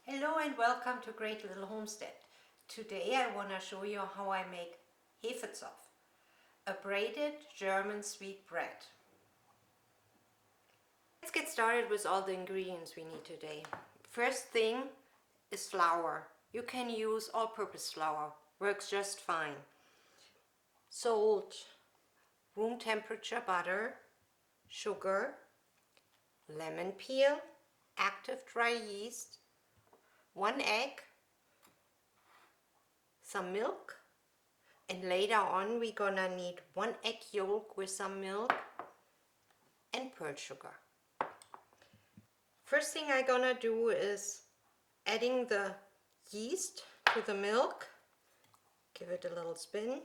Hello and welcome to Great Little Homestead. Today I want to show you how I make Hefezopf, a braided German sweet bread. Let's get started with all the ingredients we need today. First thing is flour. You can use all-purpose flour, works just fine. Salt, room temperature butter, sugar, lemon peel, active dry yeast, 1 egg, some milk, and later on we're gonna need 1 egg yolk with some milk and pearl sugar. First thing I'm gonna do is adding the yeast to the milk. Give it a little spin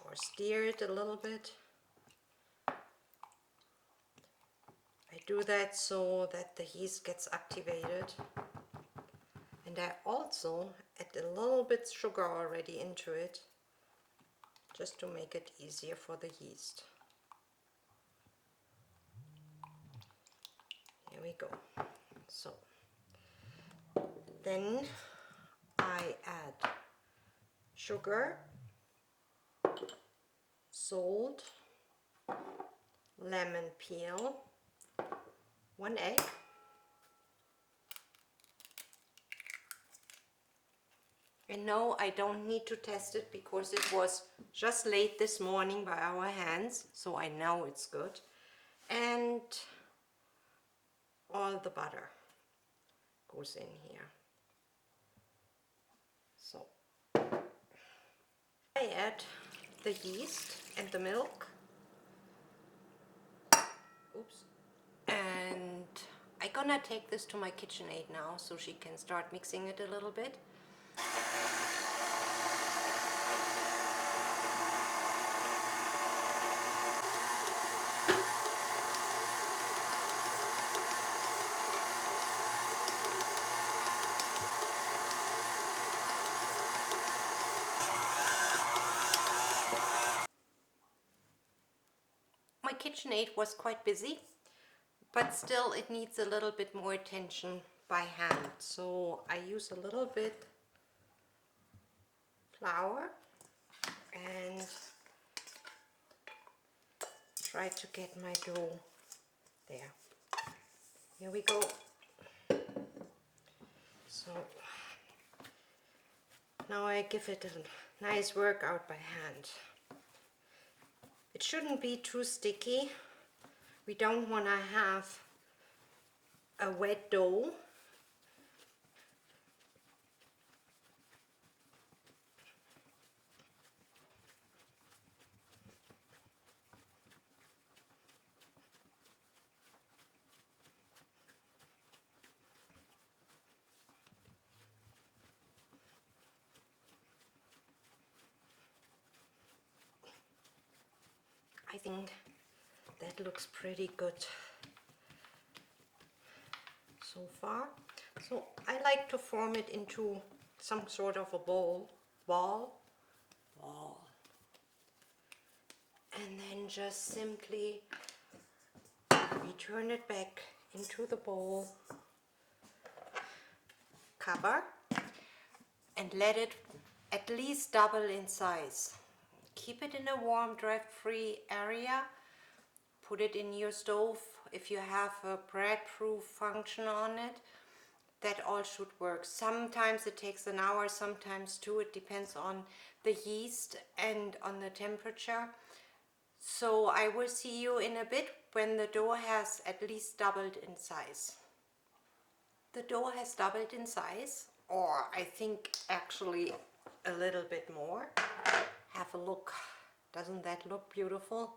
or stir it a little bit. I do that so that the yeast gets activated. And I also add a little bit sugar already into it, just to make it easier for the yeast. Here we go. So then I add sugar, salt, lemon peel, 1 egg, and no, I don't need to test it because it was just laid this morning by our hands, so I know it's good. And all the butter goes in here. So I add the yeast and the milk. Oops. And I'm gonna take this to my KitchenAid now so she can start mixing it a little bit. My KitchenAid was quite busy, but still it needs a little bit more attention by hand. So I use a little bit flour and try to get my dough there. Here we go. So now I give it a nice workout by hand. It shouldn't be too sticky. We don't want to have a wet dough. I think that looks pretty good so far. So I like to form it into some sort of a ball, and then just simply return it back into the bowl, cover, and let it at least double in size. Keep it in a warm, draft-free area. Put it in your stove. If you have a bread-proof function on it, that all should work. Sometimes it takes an hour, sometimes 2. It depends on the yeast and on the temperature. So I will see you in a bit when the dough has at least doubled in size. The dough has doubled in size, or I think actually a little bit more. Have a look. Doesn't that look beautiful?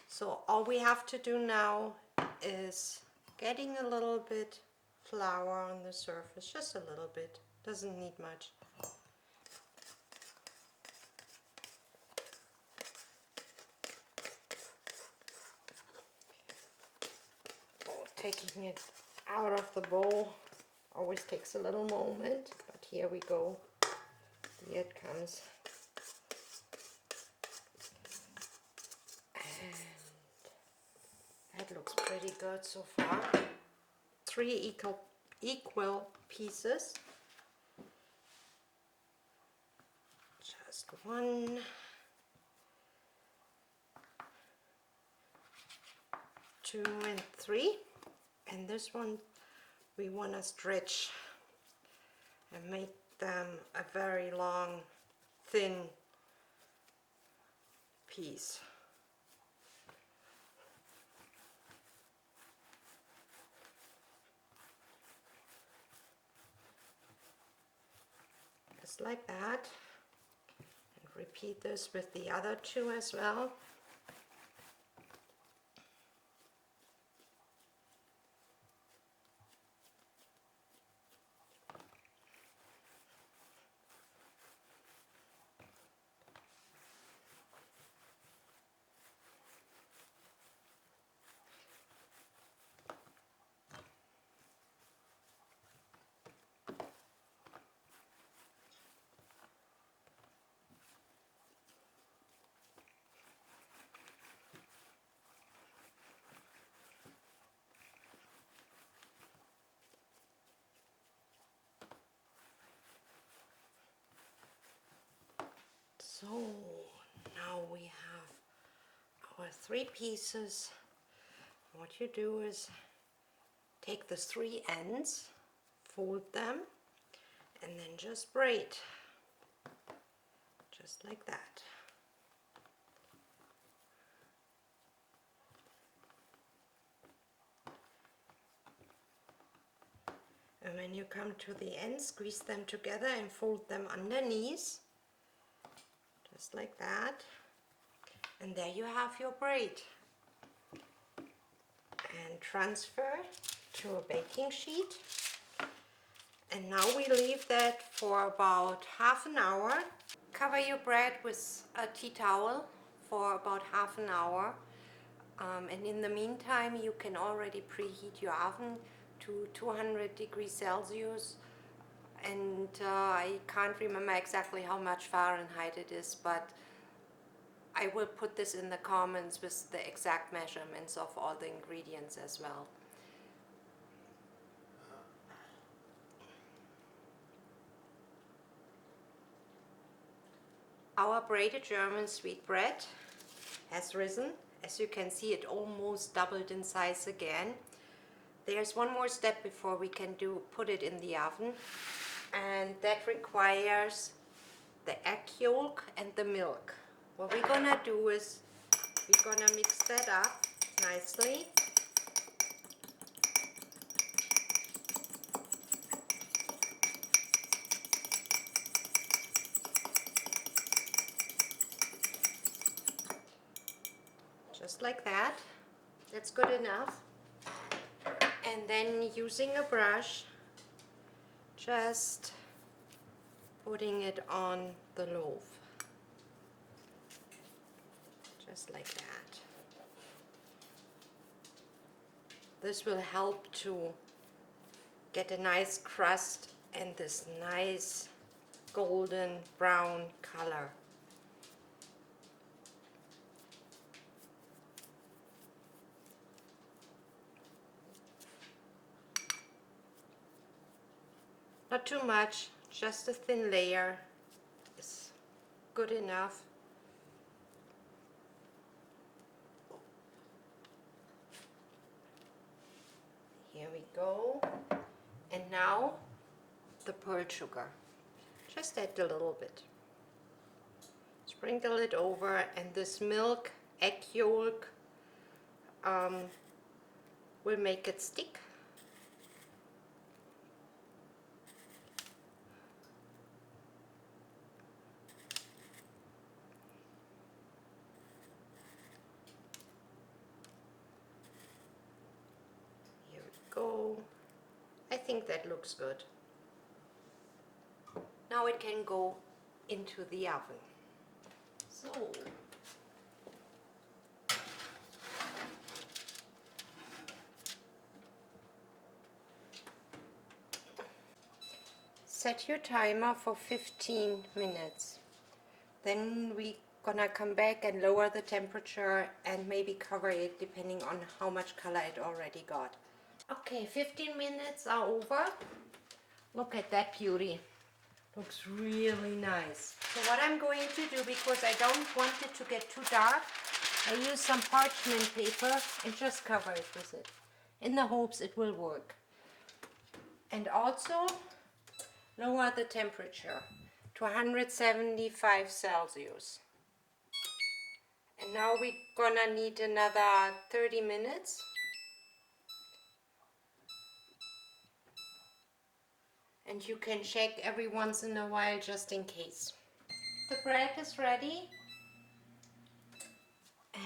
So all we have to do now is getting a little bit flour on the surface, just a little bit, doesn't need much. Oh, taking it out of the bowl always takes a little moment, but here we go. Here it comes. And that looks pretty good so far. 3 equal pieces. Just 1, 2, and 3. And this one we want to stretch and make them a very long, thin piece. Just like that. And repeat this with the other 2 as well. So now we have our 3 pieces. What you do is take the 3 ends, fold them, and then just braid, just like that. And when you come to the end, squeeze them together and fold them underneath, just like that. And there you have your braid. And transfer to a baking sheet. And now we leave that for about half an hour. Cover your bread with a tea towel for about half an hour. And in the meantime, you can already preheat your oven to 200 degrees Celsius. And I can't remember exactly how much Fahrenheit it is, but I will put this in the comments with the exact measurements of all the ingredients as well. Our braided German sweet bread has risen. As you can see, it almost doubled in size again. There's one more step before we can put it in the oven, and that requires the egg yolk and the milk. What we're gonna do is we're gonna mix that up nicely. Just like that. That's good enough. And then using a brush, just putting it on the loaf. Just like that. This will help to get a nice crust and this nice golden brown color. Not too much, just a thin layer is good enough. Here we go. And now the pearl sugar. Just add a little bit. Sprinkle it over, and this milk, egg yolk, will make it stick. Here we go. I think that looks good. Now it can go into the oven. So, set your timer for 15 minutes. Then we're gonna come back and lower the temperature and maybe cover it depending on how much color it already got. Okay, 15 minutes are over. Look at that beauty. Looks really nice. So what I'm going to do, because I don't want it to get too dark, I use some parchment paper and just cover it with it, in the hopes it will work. And also lower the temperature to 175 Celsius. And now we're gonna need another 30 minutes. And you can check every once in a while just in case. The bread is ready.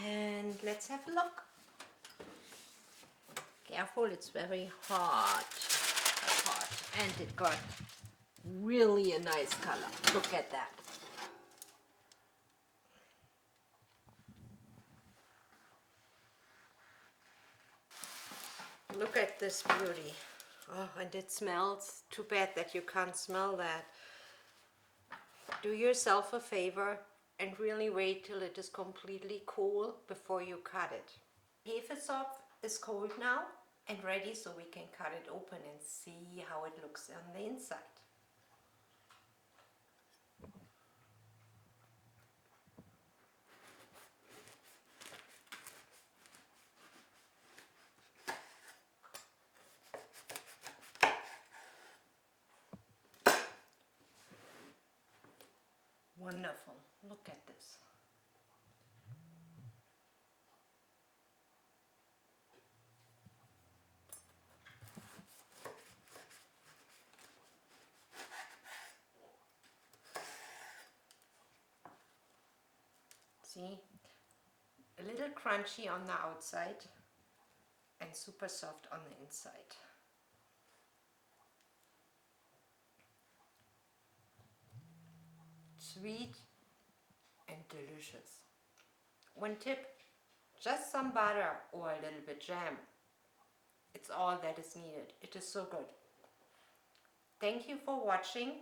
And let's have a look. Careful, it's very hot. Hot. And it got really a nice color. Look at that. Look at this beauty. Oh, and it smells. Too bad that you can't smell that. Do yourself a favor and really wait till it is completely cool before you cut it. Hefezopf is cold now and ready, so we can cut it open and see how it looks on the inside. Wonderful. Look at this. See? A little crunchy on the outside and super soft on the inside. Sweet and delicious. One tip, just some butter or a little bit jam. It's all that is needed. It is so good. Thank you for watching.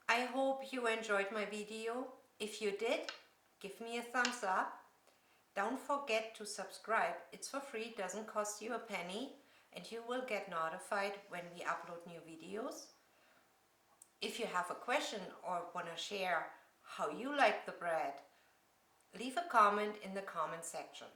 I hope you enjoyed my video. If you did, give me a thumbs up. Don't forget to subscribe. It's for free, doesn't cost you a penny, and you will get notified when we upload new videos. If you have a question or want to share how you like the bread, leave a comment in the comment section.